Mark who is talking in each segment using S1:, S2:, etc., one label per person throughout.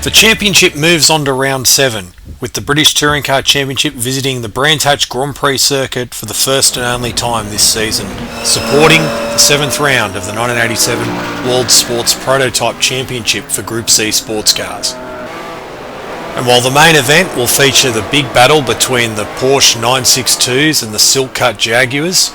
S1: The championship moves on to round 7, with the British Touring Car Championship visiting the Brands Hatch Grand Prix circuit for the first and only time this season, supporting the 7th round of the 1987 World Sports Prototype Championship for Group C sports cars. And while the main event will feature the big battle between the Porsche 962s and the Silk Cut Jaguars,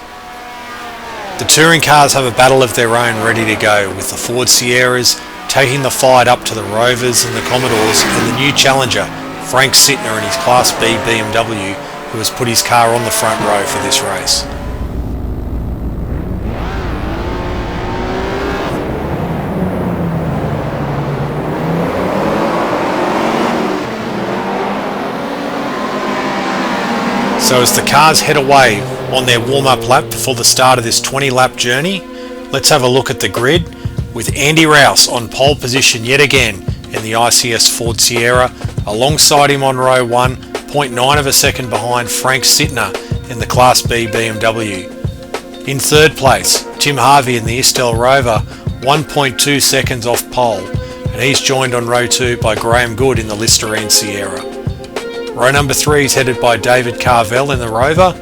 S1: the touring cars have a battle of their own ready to go, with the Ford Sierras taking the fight up to the Rovers and the Commodores and the new challenger, Frank Sittner in his Class B BMW, who has put his car on the front row for this race. So as the cars head away on their warm-up lap before the start of this 20-lap journey, let's have a look at the grid, with Andy Rouse on pole position yet again in the ICS Ford Sierra, alongside him on row 1, 0.9 of a second behind Frank Sittner in the Class B BMW. In third place, Tim Harvey in the Estelle Rover, 1.2 seconds off pole, and he's joined on row 2 by Graham Good in the Listerine Sierra. Row number 3 is headed by David Carvel in the Rover,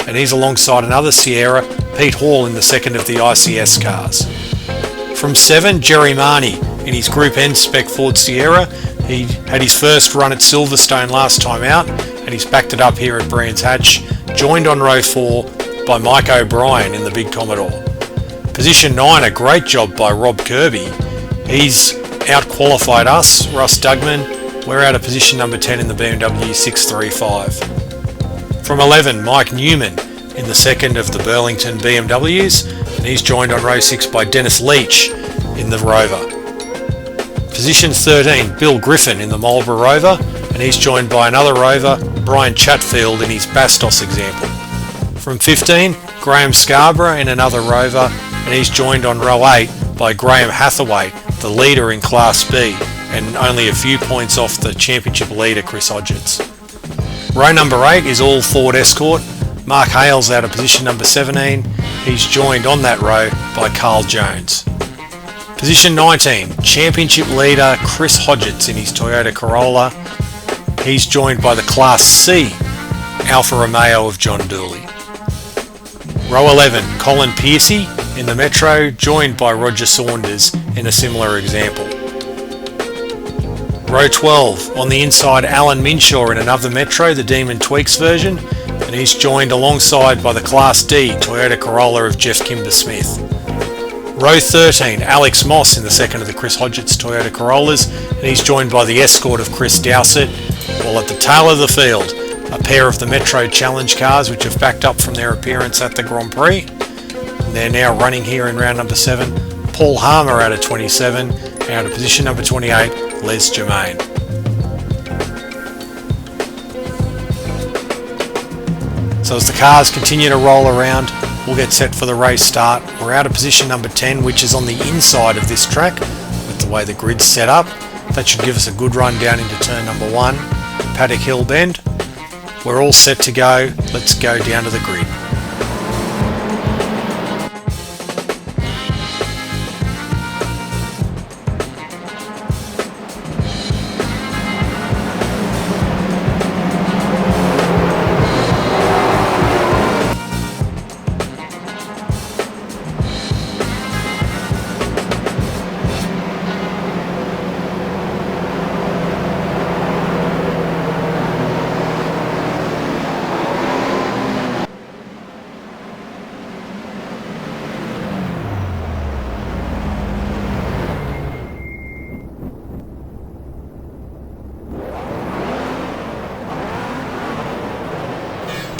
S1: and he's alongside another Sierra, Pete Hall in the second of the ICS cars. From 7, Jerry Marnie in his Group N spec Ford Sierra. He had his first run at Silverstone last time out, and he's backed it up here at Brands Hatch, joined on row 4 by Mike O'Brien in the Big Commodore. Position 9, a great job by Rob Kirby. He's out-qualified us, Russ Dugman. We're out of position number 10 in the BMW 635. From 11, Mike Newman in the second of the Burlington BMWs, and he's joined on row 6 by Dennis Leach in the Rover. Position 13, Bill Griffin in the Marlboro Rover, and he's joined by another Rover, Brian Chatfield in his Bastos example. From 15, Graham Scarborough in another Rover, and he's joined on row 8 by Graham Hathaway, the leader in Class B, and only a few points off the championship leader Chris Hodgetts. Row number 8 is all Ford Escort. Mark Hales out of position number 17. He's joined on that row by Carl Jones. Position 19, championship leader Chris Hodgetts in his Toyota Corolla. He's joined by the Class C Alfa Romeo of John Dooley. Row 11, Colin Piercy in the Metro, joined by Roger Saunders in a similar example. Row 12, on the inside, Alan Minshaw in another Metro, the Demon Tweaks version, and he's joined alongside by the Class D Toyota Corolla of Jeff Kimber-Smith. Row 13, Alex Moss in the second of the Chris Hodgetts Toyota Corollas, and he's joined by the Escort of Chris Dowsett, while at the tail of the field, a pair of the Metro Challenge cars which have backed up from their appearance at the Grand Prix. And they're now running here in round number 7. Paul Harmer out of 27, out of position number 28, Les Germain. So as the cars continue to roll around, we'll get set for the race start. We're out of position number 10, which is on the inside of this track with the way the grid's set up. That should give us a good run down into turn number 1, Paddock Hill Bend. We're all set to go. Let's go down to the grid.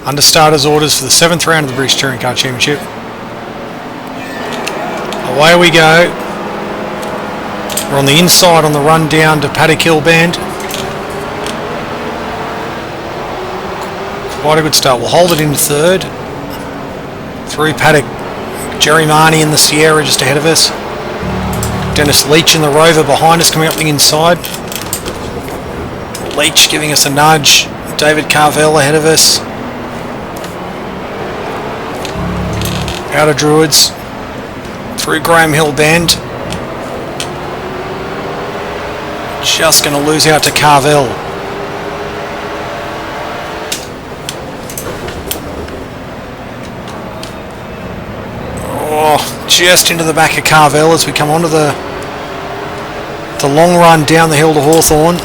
S1: Under starters orders for the 7th round of the British Touring Car Championship. Away we go. We're on the inside on the run down to Paddock Hill Bend. Quite a good start. We'll hold it into third. Through Paddock, Jerry Marnie in the Sierra just ahead of us. Dennis Leach in the Rover behind us coming up the inside. Leach giving us a nudge. David Carvel ahead of us. Out of Druids, through Graham Hill Bend. Just going to lose out to Carvel. Oh, just into the back of Carvel as we come onto the long run down the hill to Hawthorn.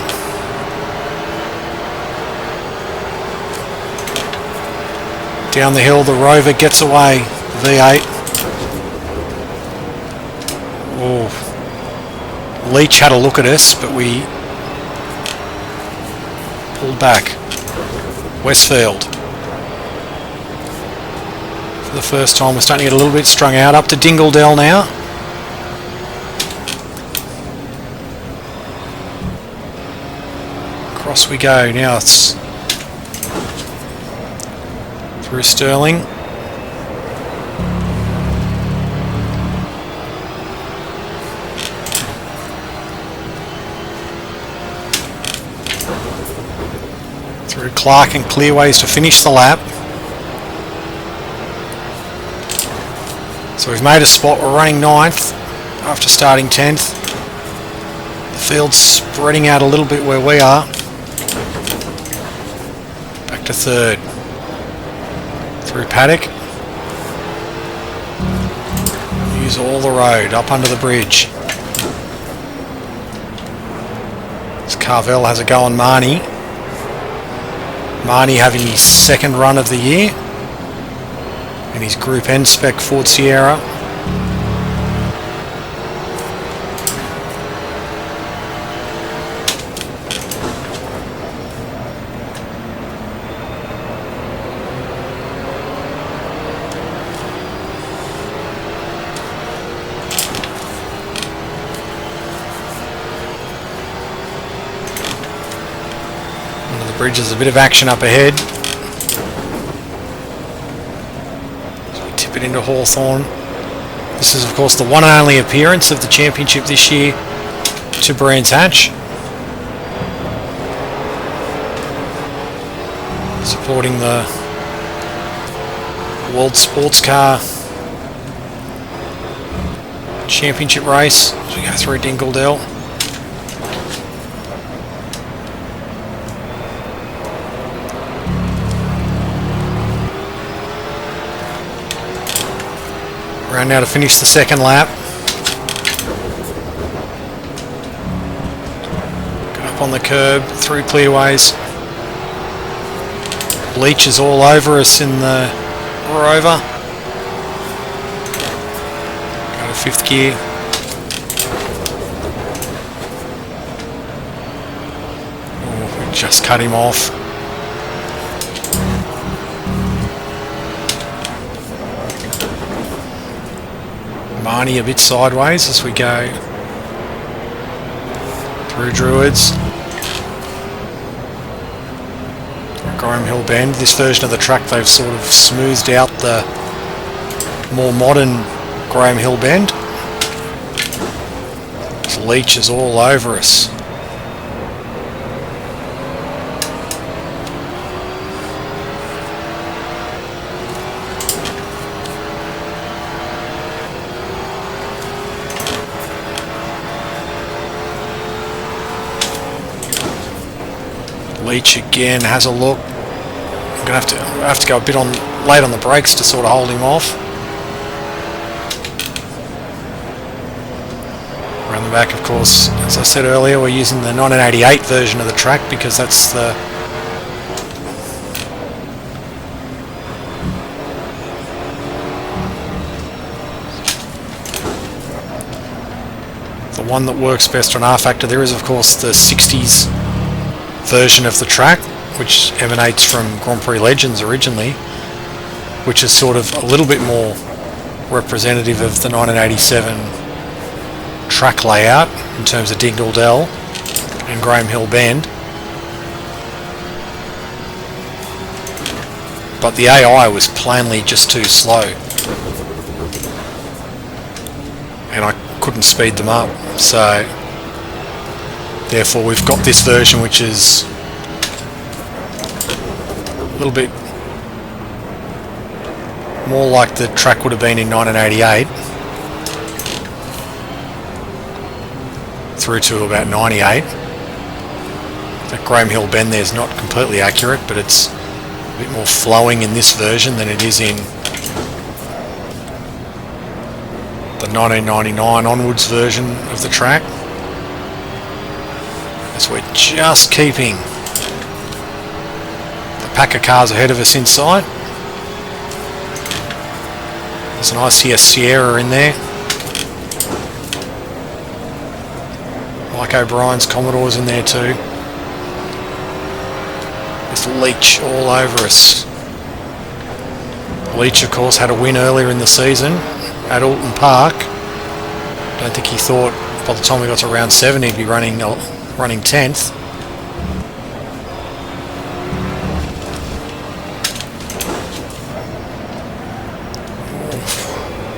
S1: Down the hill, the Rover gets away. V8. Oh, Leach had a look at us, but we pulled back. Westfield. For the first time, we're starting to get a little bit strung out. Up to Dingledell now. Across we go. Now it's through Sterling. Through Clark and Clearways to finish the lap. So we've made a spot. We're running 9th after starting 10th. The field's spreading out a little bit where we are. Back to 3rd. Through Paddock. Use all the road up under the bridge. As Carvel has a go on Marnie. Marnie having his 2nd run of the year. And his Group N spec Ford Sierra. Under the bridge, there's a bit of action up ahead. It into Hawthorn. This is of course the one and only appearance of the championship this year to Brands Hatch. Supporting the World Sports Car Championship race as we go through Dingledell. Around now to finish the 2nd lap. Got up on the curb, through Clearways. Leach is all over us in the Rover. Go to 5th gear. Oh, we just cut him off. Marnie a bit sideways as we go through Druids. Graham Hill Bend. This version of the track they've sort of smoothed out the more modern Graham Hill Bend. Leach is all over us. Leach again has a look. I'm going to have to go a bit late on the brakes to sort of hold him off. Around the back, of course, as I said earlier, we're using the 1988 version of the track because that's the one that works best on R-Factor. There is, of course, the 60s version of the track, which emanates from Grand Prix Legends originally, which is sort of a little bit more representative of the 1987 track layout in terms of Dingledell and Graham Hill Bend. But the AI was plainly just too slow, and I couldn't speed them up, so therefore we've got this version which is a little bit more like the track would have been in 1988 through to about 98. That Graham Hill bend there is not completely accurate, but it's a bit more flowing in this version than it is in the 1999 onwards version of the track. As we're just keeping the pack of cars ahead of us inside. There's an ICS Sierra in there. Mike O'Brien's Commodore's in there too. With Leach all over us. Leach, of course, had a win earlier in the season at Alton Park. Don't think he thought by the time we got to round 7 he'd be running 10th.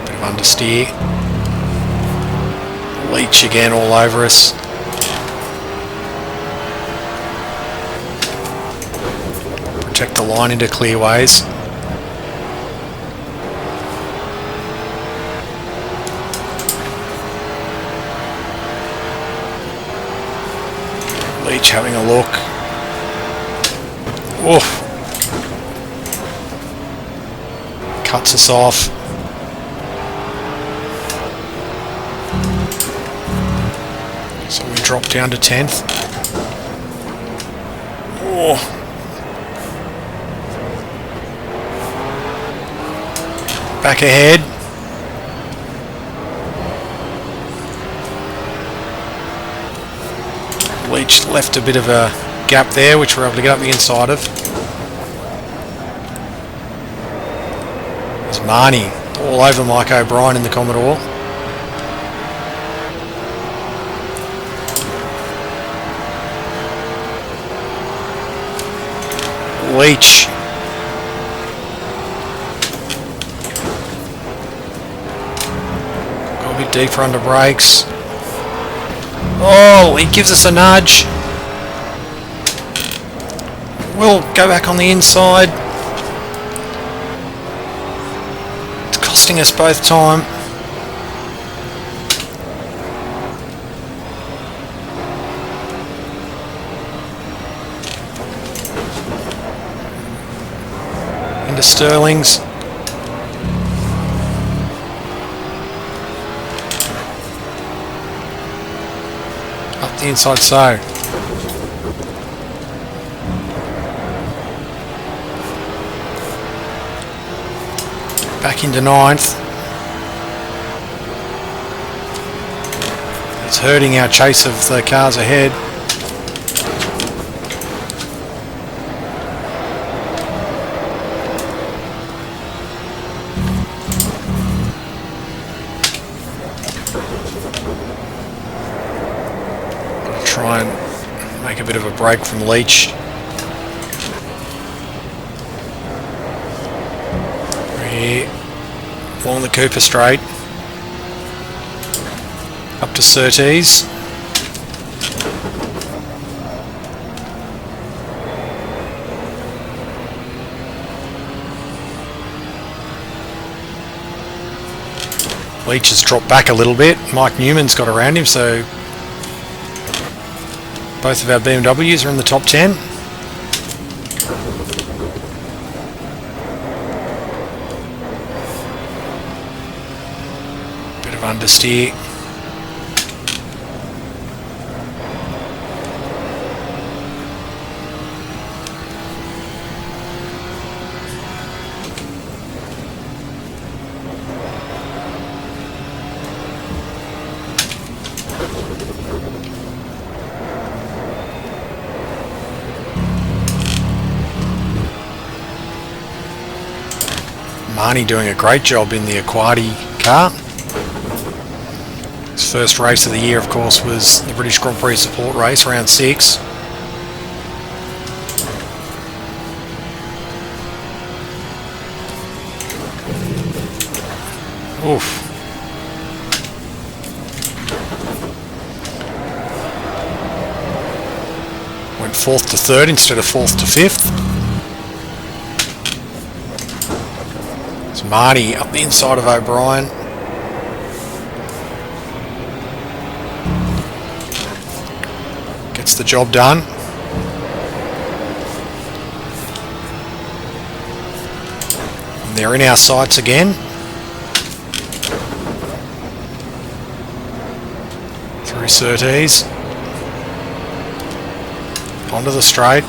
S1: Bit of understeer. Leach again all over us. Protect the line into clearways. Leach having a look. Oof. Cuts us off. So we drop down to 10th. Oh. Back ahead. Leach left a bit of a gap there, which we're able to get up the inside of. There's Marnie all over Mike O'Brien in the Commodore. Leach. Go a bit deeper under brakes. Oh, he gives us a nudge. We'll go back on the inside. It's costing us both time. Into Sterling's. Up the inside, so. Back into 9th. It's hurting our chase of the cars ahead. Try and make a bit of a break from Leach. We're here along the Cooper Straight up to Surtees. Leach has dropped back a little bit. Mike Newman's got around him, so both of our BMWs are in the top 10. Bit of understeer. Marnie doing a great job in the Aquati car. His first race of the year, of course, was the British Grand Prix support race, round 6. Oof. Went 4th to 3rd instead of 4th to 5th. Marty up the inside of O'Brien. Gets the job done. they're in our sights again. Through Surtees. Onto the straight.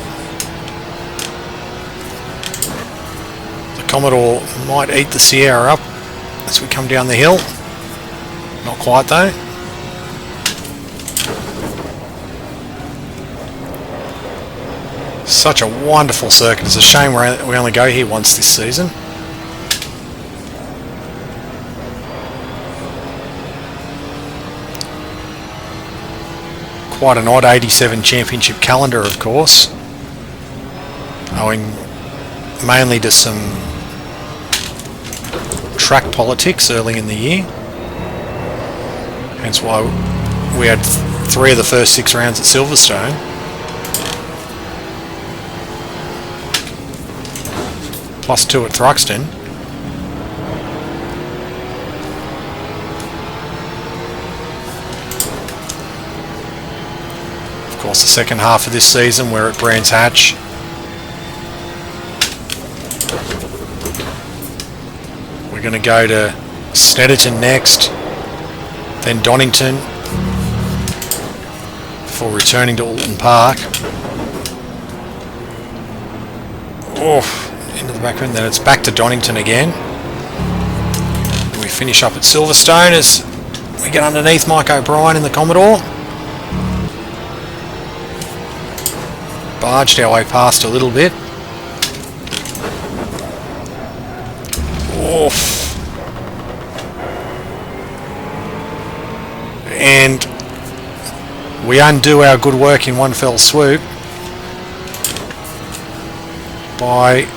S1: The Commodore might eat the Sierra up as we come down the hill. Not quite though. Such a wonderful circuit. It's a shame we only go here once this season. Quite an odd 87 championship calendar, of course, owing mainly to some track politics early in the year. Hence why we had 3 of the first 6 rounds at Silverstone. Plus 2 at Thruxton. Of course, the second half of this season we're at Brands Hatch. We're going to go to Snetterton next, then Donington, before returning to Alton Park. Into the back end, then it's back to Donington again. And we finish up at Silverstone as we get underneath Mike O'Brien in the Commodore. Barged our way past a little bit. And we undo our good work in one fell swoop by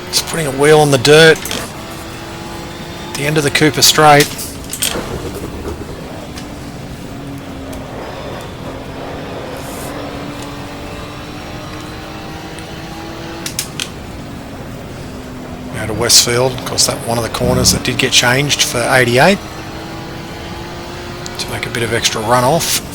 S1: just putting a wheel on the dirt at the end of the Cooper Straight. Now to Westfield, of course, that one of the corners that did get changed for 88 to make a bit of extra runoff.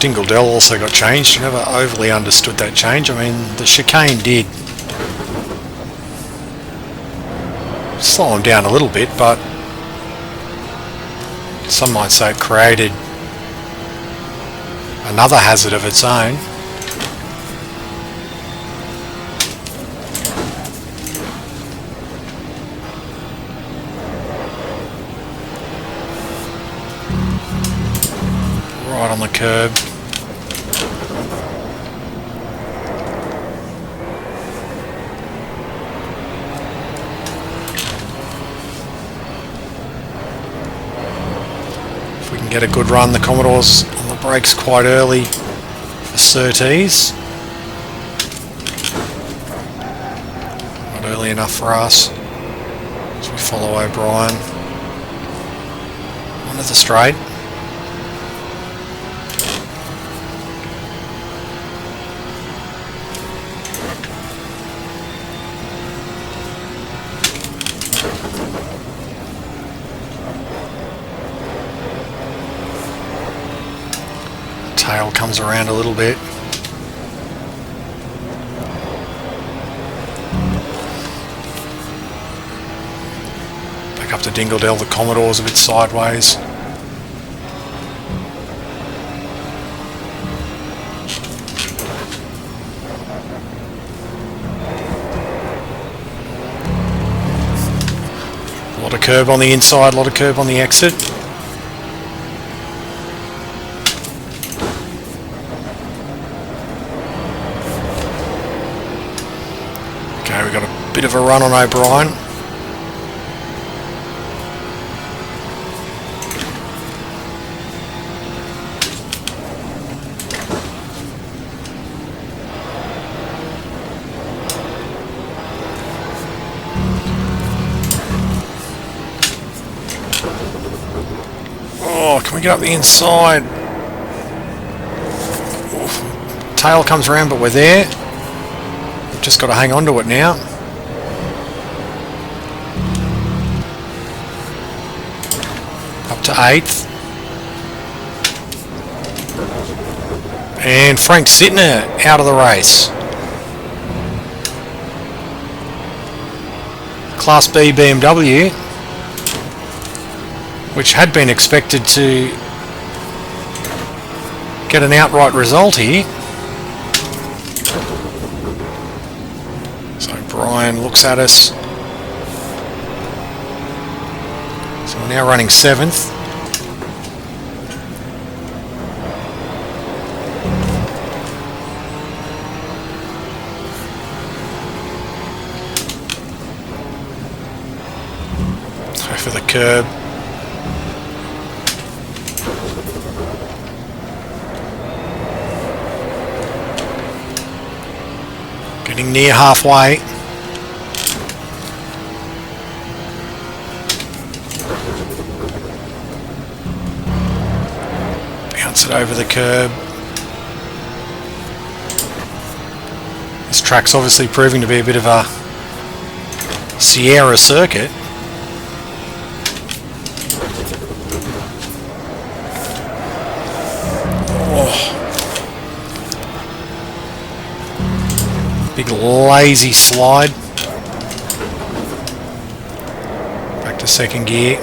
S1: Dingledell also got changed. I never overly understood that change. I mean, the chicane did slow him down a little bit, but some might say it created another hazard of its own. Right on the curb. If we can get a good run, the Commodore's on the brakes quite early for Surtees. Not early enough for us as we follow O'Brien onto the straight. Tail comes around a little bit. Back up to Dingledell, the Commodore's a bit sideways. A lot of curb on the inside, a lot of curb on the exit. Okay, we've got a bit of a run on O'Brien. Oh, can we get up the inside? Oof. Tail comes around, but we're there. We've just got to hang on to it now. Up to 8th. And Frank Sittner out of the race. Class B BMW, which had been expected to get an outright result here. So Brian looks at us. So we're now running 7th. For the curb. Getting near halfway. Bounce it over the curb. This track's obviously proving to be a bit of a Sierra circuit. Big lazy slide. Back to second gear.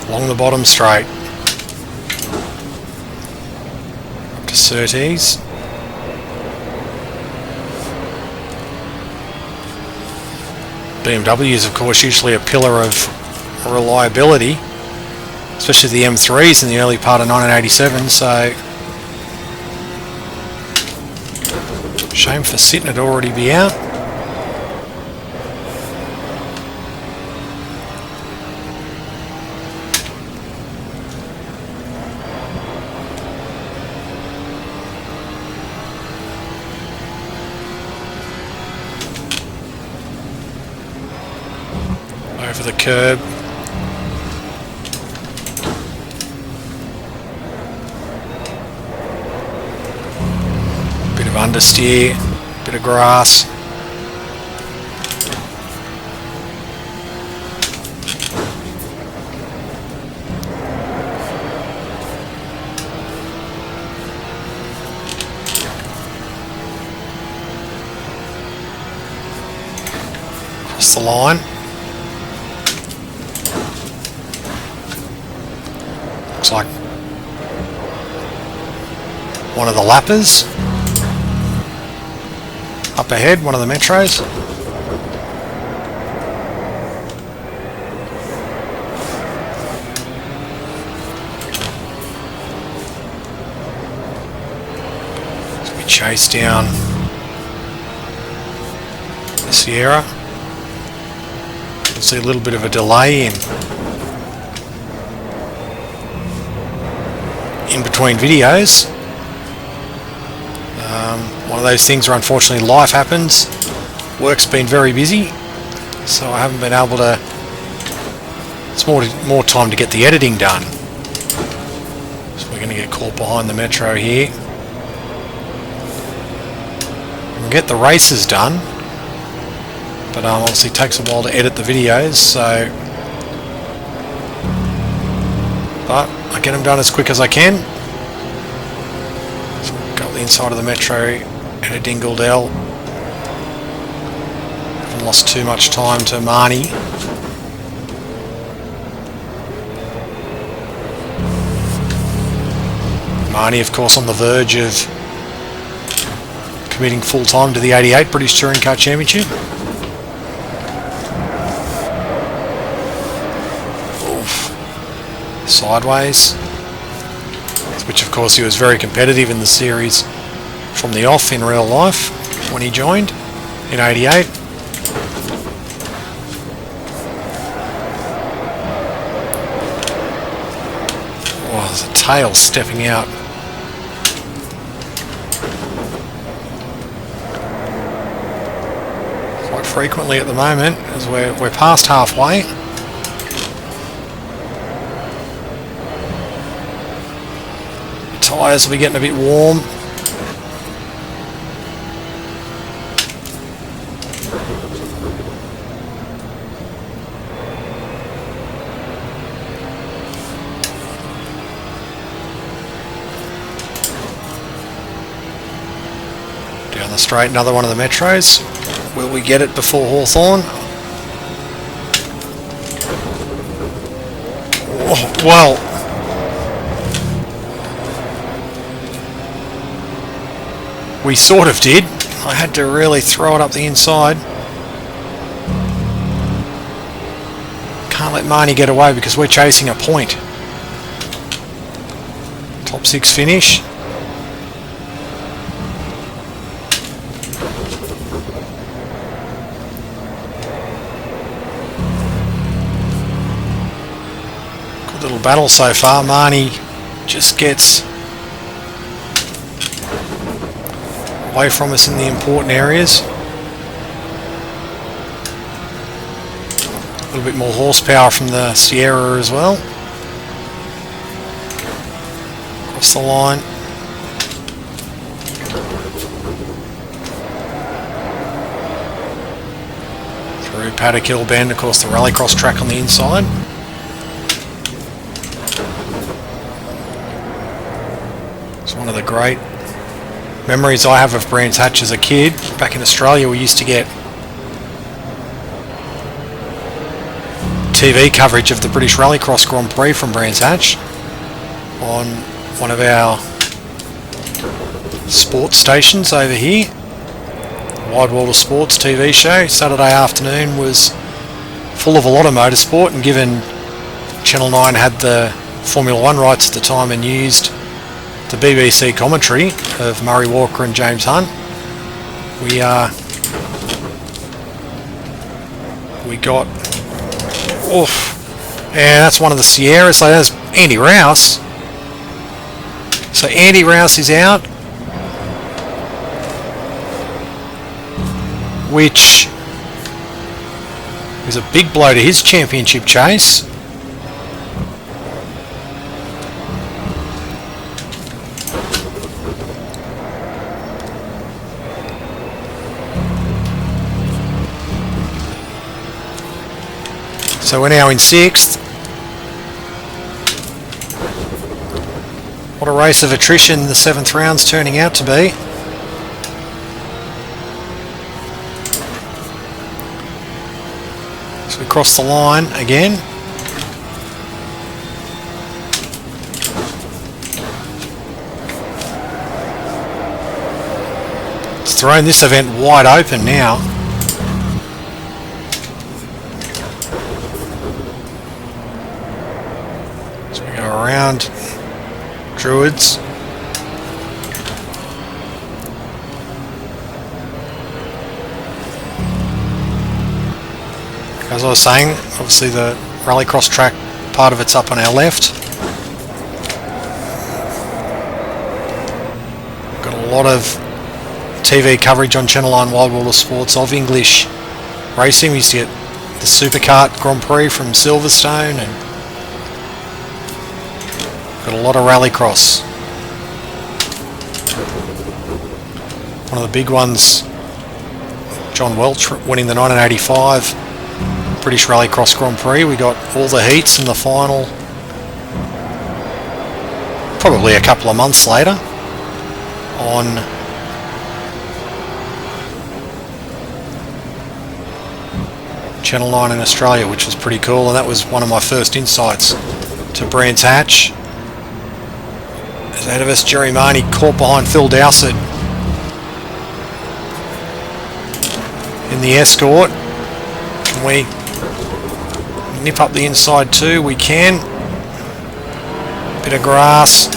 S1: Along the bottom straight. Up to Surtees. BMW is of course usually a pillar of reliability, especially the M3s in the early part of 1987, so shame for Sittner to already be out. Over the curb. Bit of understeer, bit of grass. Across the line. Looks like one of the lappers up ahead, one of the Metros. As we chase down the Sierra, you'll see a little bit of a delay in between videos. One of those things where unfortunately life happens. Work's been very busy, so I haven't been able to. It's more time to get the editing done. So we're going to get caught behind the Metro here. We'll get the races done, but obviously it takes a while to edit the videos. So, but I get them done as quick as I can. So we've got the inside of the Metro and a Dingledell. Haven't lost too much time to Marnie. Marnie, of course, on the verge of committing full time to the 88 British Touring Car Championship. Sideways, which of course he was very competitive in the series from the off in real life when he joined in 88. Oh, there's a tail stepping out. Quite frequently at the moment, as we're past halfway. Tyres will be getting a bit warm. Down the straight, another one of the Metros. Will we get it before Hawthorn? Oh, well, we sort of did. I had to really throw it up the inside. Can't let Marnie get away because we're chasing a point. Top 6 finish. Good little battle so far. Marnie just gets away from us in the important areas. A little bit more horsepower from the Sierra as well. Across the line. Through Paddock Hill Bend, of course the rallycross track on the inside. It's one of the great memories I have of Brands Hatch as a kid. Back in Australia we used to get TV coverage of the British Rallycross Grand Prix from Brands Hatch on one of our sports stations over here. Wide World of Sports TV show. Saturday afternoon was full of a lot of motorsport, and given Channel 9 had the Formula 1 rights at the time and used the BBC commentary of Murray Walker and James Hunt, we got and that's one of the Sierras. So there's Andy Rouse. So Andy Rouse is out, which is a big blow to his championship chase. So we're now in 6th. What a race of attrition the 7th round's turning out to be. So we cross the line again. It's thrown this event wide open now. Around Druids. As I was saying, obviously the rallycross track, part of it's up on our left. Got a lot of TV coverage on Channel 9 Wide World of Sports of English racing. We used to get the Supercart Grand Prix from Silverstone, and got a lot of rallycross. One of the big ones, John Welch winning the 1985 British Rallycross Grand Prix. We got all the heats and the final probably a couple of months later on Channel 9 in Australia, which was pretty cool, and that was one of my first insights to Brands Hatch. Ahead of us, Jerry Marnie caught behind Phil Dowsett in the Escort. Can we nip up the inside too? We can. Bit of grass.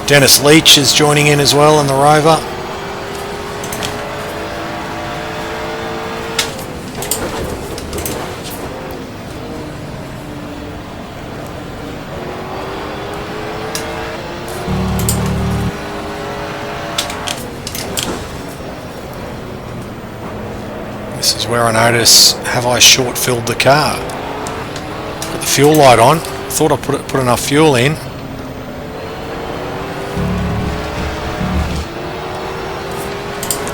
S1: Dennis Leach is joining in as well in the Rover. This is where I notice, have I short filled the car? Put the fuel light on. Thought I put enough fuel in.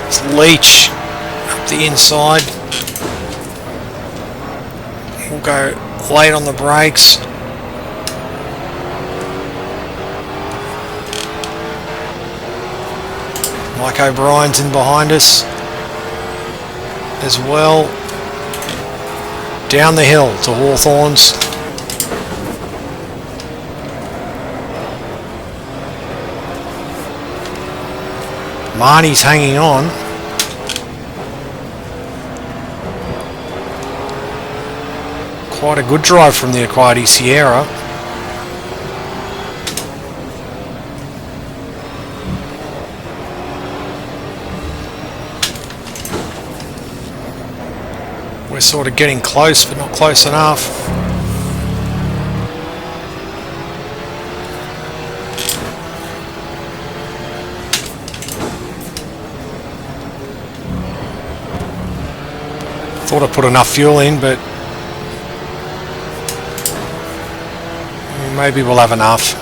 S1: It's Leach up the inside. We'll go late on the brakes. Mike O'Brien's in behind us as well. Down the hill to Hawthorns. Marnie's hanging on. Quite a good drive from the Equity Sierra. We're sort of getting close, but not close enough. Thought I put enough fuel in, but maybe we'll have enough.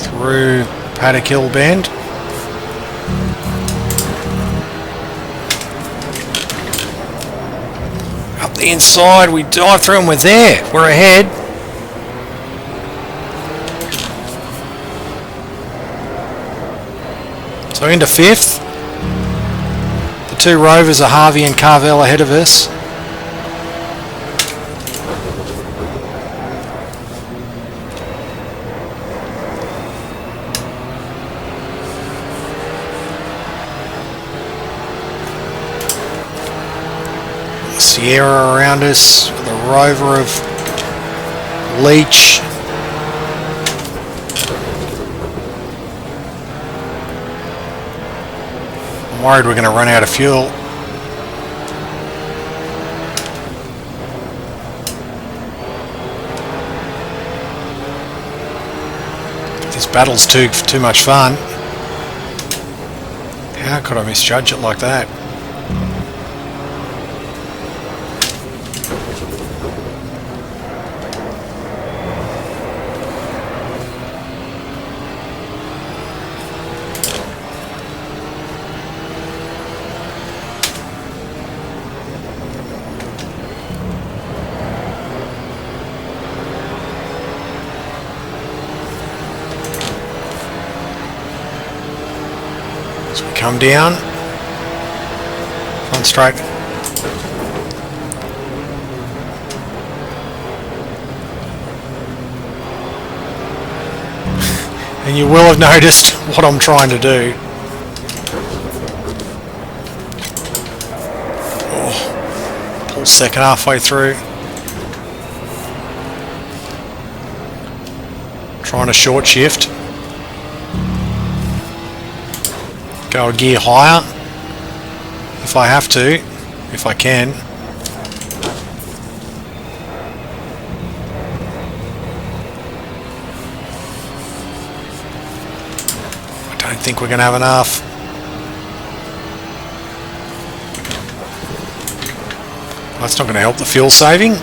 S1: Through Paddock Hill Bend. Up the inside, we dive through and we're there. We're ahead. So into 5th. The two Rovers are Harvey and Carvel ahead of us. Sierra around us, the Rover of Leach. I'm worried we're going to run out of fuel. This battle's too much fun. How could I misjudge it like that? So we come down, front straight. And you will have noticed what I'm trying to do. Oh, pull second halfway through. Trying to short shift. Go a gear higher if I have to, if I can. I don't think we're going to have enough. That's not going to help the fuel saving.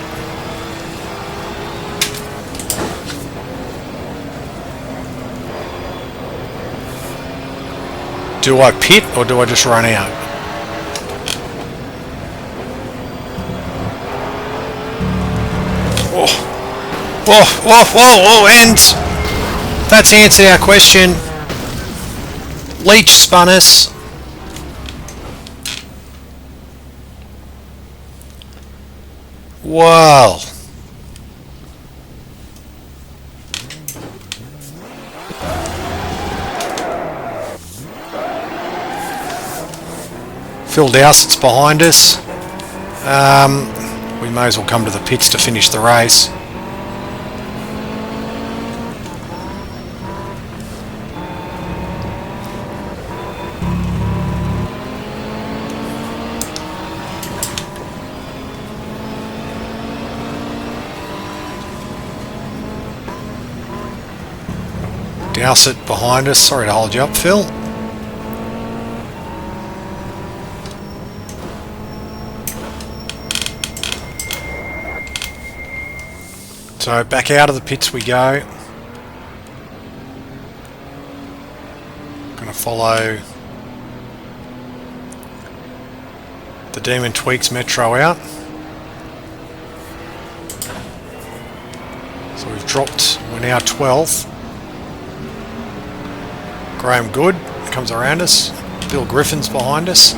S1: Do I pit or do I just run out? Oh, and that's answered our question. Leach spun us. Wow. Phil Dowsett's behind us. We may as well come to the pits to finish the race. Dowsett behind us. Sorry to hold you up, Phil. So back out of the pits we go. Going to follow the Demon Tweaks Metro out. So we've dropped, we're now 12th. Graham Good comes around us. Bill Griffin's behind us.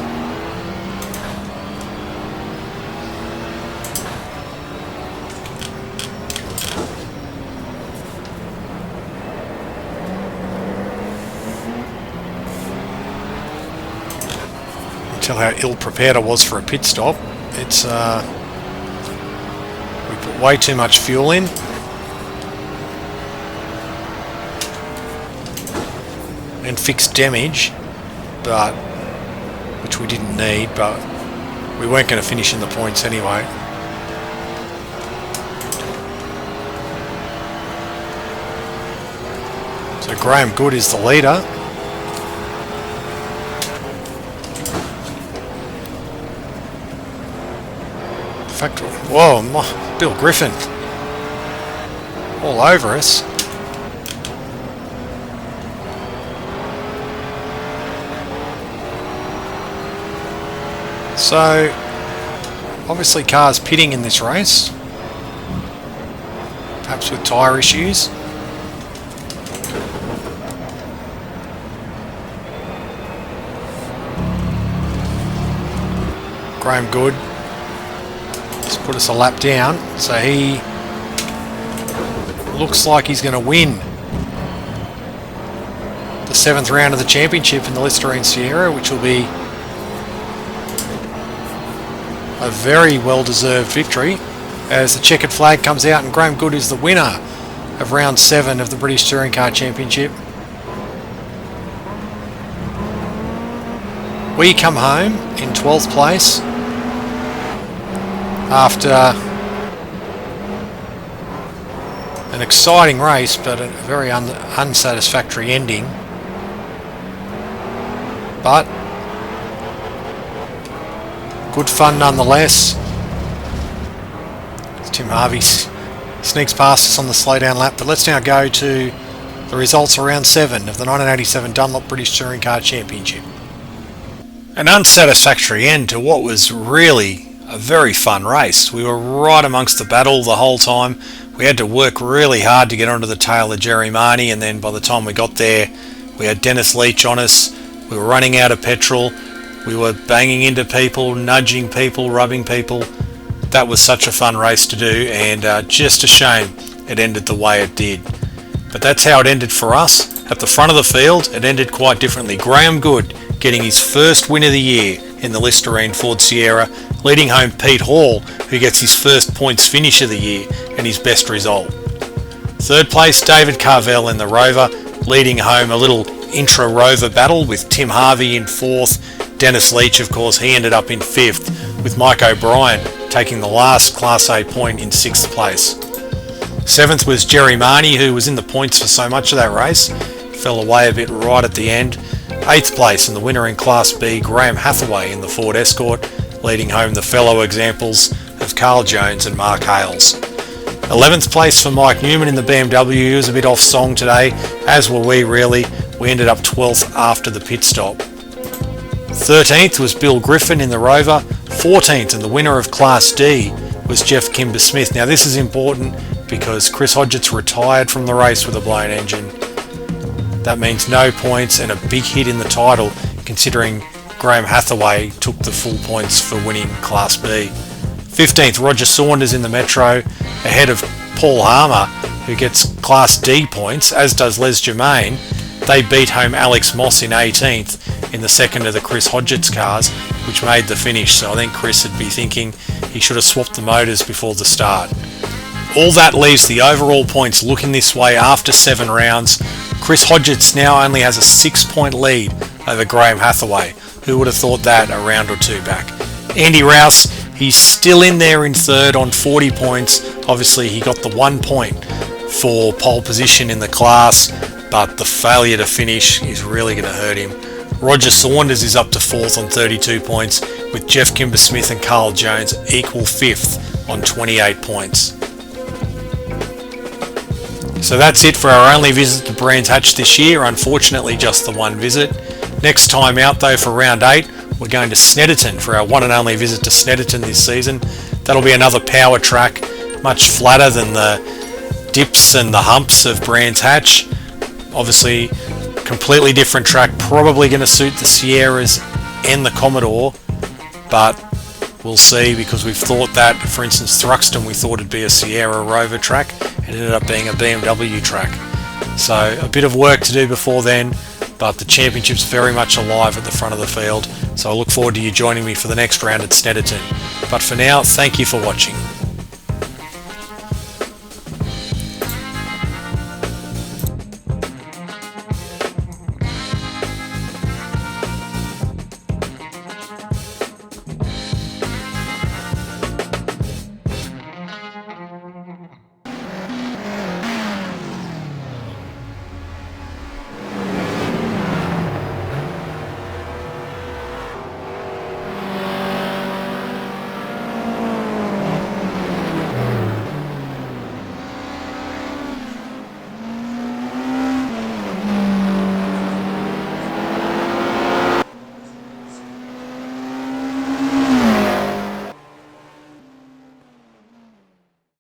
S1: Tell how ill prepared I was for a pit stop. It's we put way too much fuel in. And fixed damage, but which we didn't need, but we weren't going to finish in the points anyway. So Graham Good is the leader. Whoa, Bill Griffin all over us. So obviously cars pitting in this race, perhaps with tyre issues. Graham Good put us a lap down, so he looks like he's going to win the 7th round of the championship in the Listerine Sierra, which will be a very well-deserved victory as the checkered flag comes out and Graham Good is the winner of round 7 of the British Touring Car Championship. We come home in 12th place after an exciting race, but a very unsatisfactory ending. But good fun nonetheless. Tim Harvey sneaks past us on the slow down lap, but let's now go to the results of round 7 of the 1987 Dunlop British Touring Car Championship. An unsatisfactory end to what was really a very fun race. We were right amongst the battle the whole time. We had to work really hard to get onto the tail of Jerry Marnie, and then by the time we got there we had Dennis Leach on us. We were running out of petrol. We were banging into people, nudging people, rubbing people. That was such a fun race to do, and just a shame it ended the way it did. But that's how it ended for us. At the front of the field it ended quite differently. Graham Good getting his first win of the year in the Listerine Ford Sierra, leading home Pete Hall, who gets his first points finish of the year and his best result. Third place, David Carvell in the Rover, leading home a little intra-Rover battle with Tim Harvey in 4th. Dennis Leach, of course, he ended up in 5th, with Mike O'Brien taking the last Class A point in 6th place. 7th was Jerry Marnie, who was in the points for so much of that race, fell away a bit right at the end. 8th place and the winner in Class B, Graham Hathaway in the Ford Escort, leading home the fellow examples of Carl Jones and Mark Hales. 11th place for Mike Newman in the BMW. He was a bit off song today, as were we really. We ended up 12th after the pit stop. 13th was Bill Griffin in the Rover. 14th, and the winner of Class D was Jeff Kimber Smith. Now this is important because Chris Hodgetts retired from the race with a blown engine. That means no points and a big hit in the title, considering Graham Hathaway took the full points for winning Class B. 15th, Roger Saunders in the Metro, ahead of Paul Harmer, who gets Class D points, as does Les Germain. They beat home Alex Moss in 18th in the second of the Chris Hodgetts cars, which made the finish. So I think Chris would be thinking he should have swapped the motors before the start. All that leaves the overall points looking this way after 7 rounds. Chris Hodgetts now only has a 6-point lead over Graham Hathaway. Who would have thought that a round or two back? Andy Rouse, he's still in there in 3rd on 40 points. Obviously he got the 1 point for pole position in the class, but the failure to finish is really going to hurt him. Roger Saunders is up to 4th on 32 points, with Jeff Kimber Smith and Carl Jones equal 5th on 28 points. So that's it for our only visit to Brands Hatch this year, unfortunately just the one visit. Next time out though for round 8, we're going to Snetterton for our one and only visit to Snetterton this season. That'll be another power track, much flatter than the dips and the humps of Brands Hatch. Obviously completely different track, probably going to suit the Sierras and the Commodore, but we'll see, because we've thought that, for instance, Thruxton we thought it'd be a Sierra Rover track, it ended up being a BMW track. So a bit of work to do before then, but the championship's very much alive at the front of the field, so I look forward to you joining me for the next round at Snetterton. But for now, thank you for watching.